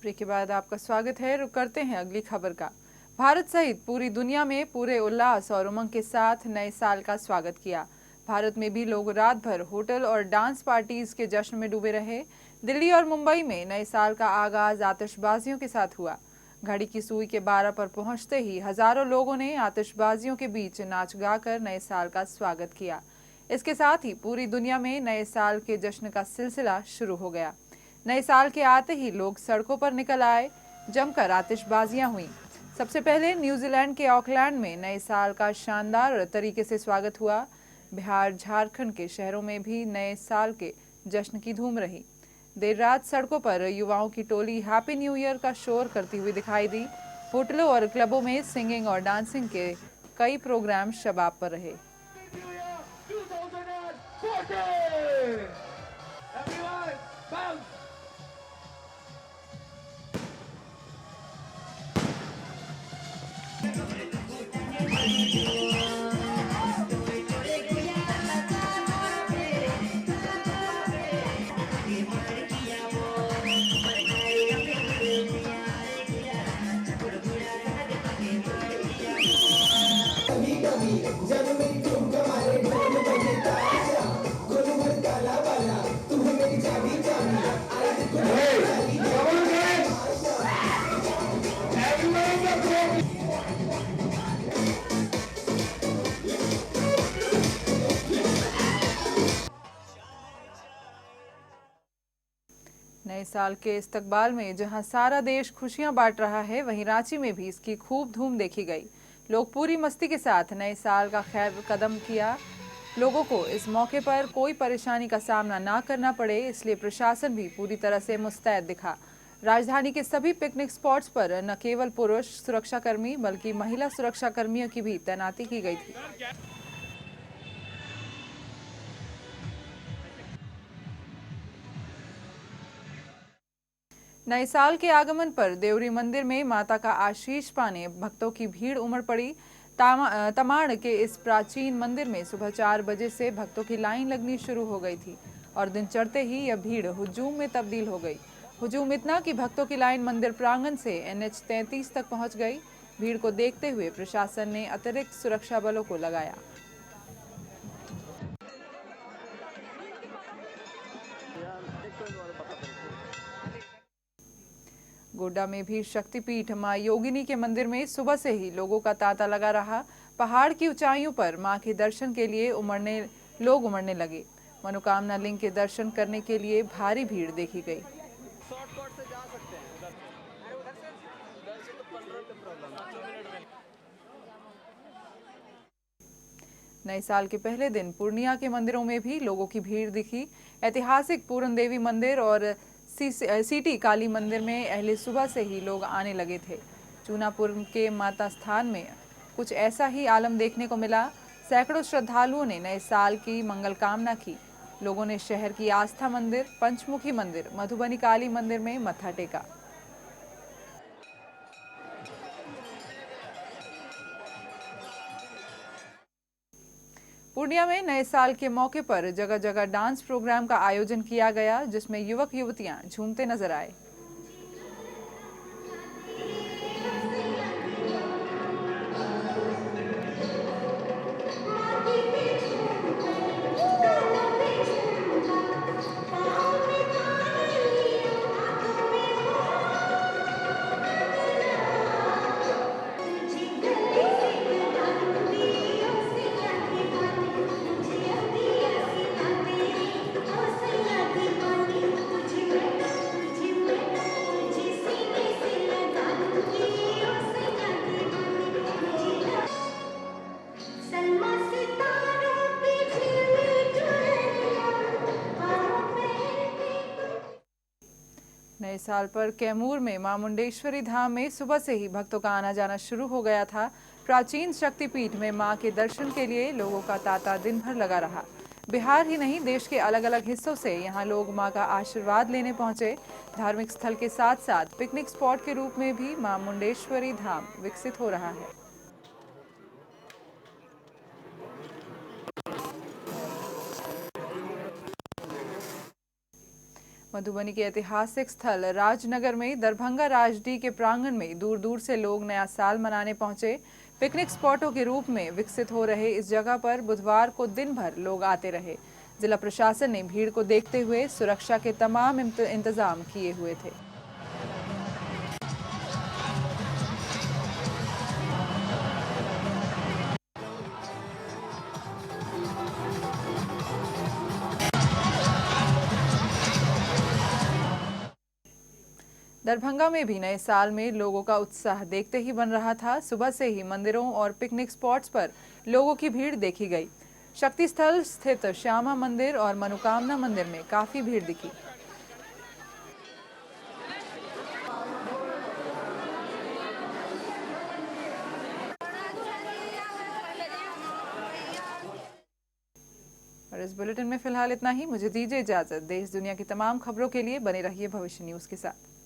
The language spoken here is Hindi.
ब्रेक के बाद आपका स्वागत है। रुक करते हैं अगली खबर का। भारत सहित पूरी दुनिया में पूरे उल्लास और उमंग के साथ नए साल का स्वागत किया। भारत में भी लोग रात भर होटल और डांस पार्टीज के जश्न में डूबे रहे। दिल्ली और मुंबई में नए साल का आगाज आतिशबाजियों के साथ हुआ। घड़ी की सुई के 12 पर पहुंचते ही हजारों लोगों ने आतिशबाजियों के बीच नाच गाकर नए साल का स्वागत किया। इसके साथ ही पूरी दुनिया में नए साल के जश्न का सिलसिला शुरू हो गया। नए साल के आते ही लोग सड़कों पर निकल आए, जमकर आतिशबाजियां हुई। सबसे पहले न्यूजीलैंड के ऑकलैंड में नए साल का शानदार तरीके से स्वागत हुआ। बिहार, झारखंड के शहरों में भी नए साल के जश्न की धूम रही। देर रात सड़कों पर युवाओं की टोली हैप्पी न्यू ईयर का शोर करती हुई दिखाई दी। होटलों और क्लबों में सिंगिंग और डांसिंग के कई प्रोग्राम शबाब पर रहे। नए साल के इस्तकबाल में जहां सारा देश खुशियां बांट रहा है, वहीं रांची में भी इसकी खूब धूम देखी गई। लोग पूरी मस्ती के साथ नए साल का खैर कदम किया। लोगों को इस मौके पर कोई परेशानी का सामना ना करना पड़े, इसलिए प्रशासन भी पूरी तरह से मुस्तैद दिखा। राजधानी के सभी पिकनिक स्पॉट्स पर न केवल पुरुष सुरक्षाकर्मी बल्कि महिला सुरक्षाकर्मियों की भी तैनाती की गई थी। नए साल के आगमन पर देवरी मंदिर में माता का आशीष पाने भक्तों की भीड़ उमड़ पड़ी। तमाड़ के इस प्राचीन मंदिर में सुबह 4 बजे से भक्तों की लाइन लगनी शुरू हो गई थी और दिन चढ़ते ही यह भीड़ हुजूम में तब्दील हो गई। हुजूम इतना कि भक्तों की लाइन मंदिर प्रांगण से NH 33 तक पहुंच गई। भीड़ को देखते हुए प्रशासन ने अतिरिक्त सुरक्षा बलों को लगाया। गोड्डा में भी शक्तिपीठ मां योगिनी के मंदिर में सुबह से ही लोगों का तांता लगा रहा। पहाड़ की ऊंचाइयों पर मां के दर्शन के लिए लोग उमड़ने लगे। मनोकामना लिंग के दर्शन करने के लिए भारी भीड़ देखी गई। नए साल के पहले दिन पूर्णिया के मंदिरों में भी लोगों की भीड़ दिखी। ऐतिहासिक पूरन देवी मंदिर और सिटी काली मंदिर में अहले सुबह से ही लोग आने लगे थे। चूनापुर के माता स्थान में कुछ ऐसा ही आलम देखने को मिला। सैकड़ों श्रद्धालुओं ने नए साल की मंगल कामना की। लोगों ने शहर की आस्था मंदिर, पंचमुखी मंदिर, मधुबनी काली मंदिर में मत्था टेका। पूर्णिया में नए साल के मौके पर जगह जगह डांस प्रोग्राम का आयोजन किया गया, जिसमें युवक युवतियां झूमते नजर आए। नए साल पर कैमूर में मां मुंडेश्वरी धाम में सुबह से ही भक्तों का आना जाना शुरू हो गया था। प्राचीन शक्तिपीठ में मां के दर्शन के लिए लोगों का तांता दिन भर लगा रहा। बिहार ही नहीं, देश के अलग अलग हिस्सों से यहां लोग मां का आशीर्वाद लेने पहुंचे। धार्मिक स्थल के साथ साथ पिकनिक स्पॉट के रूप में भी मां मुंडेश्वरी धाम विकसित हो रहा है। मधुबनी के ऐतिहासिक स्थल राजनगर में दरभंगा राजडी के प्रांगण में दूर दूर से लोग नया साल मनाने पहुंचे। पिकनिक स्पॉटों के रूप में विकसित हो रहे इस जगह पर बुधवार को दिन भर लोग आते रहे। जिला प्रशासन ने भीड़ को देखते हुए सुरक्षा के तमाम इंतजाम किए हुए थे। दरभंगा में भी नए साल में लोगों का उत्साह देखते ही बन रहा था। सुबह से ही मंदिरों और पिकनिक स्पॉट्स पर लोगों की भीड़ देखी गई। शक्ति स्थल स्थित श्यामा मंदिर और मनोकामना मंदिर में काफी भीड़ दिखी। और इस बुलेटिन में फिलहाल इतना ही। मुझे दीजिए इजाजत। देश दुनिया की तमाम खबरों के लिए बने रहिए भविष्य न्यूज के साथ।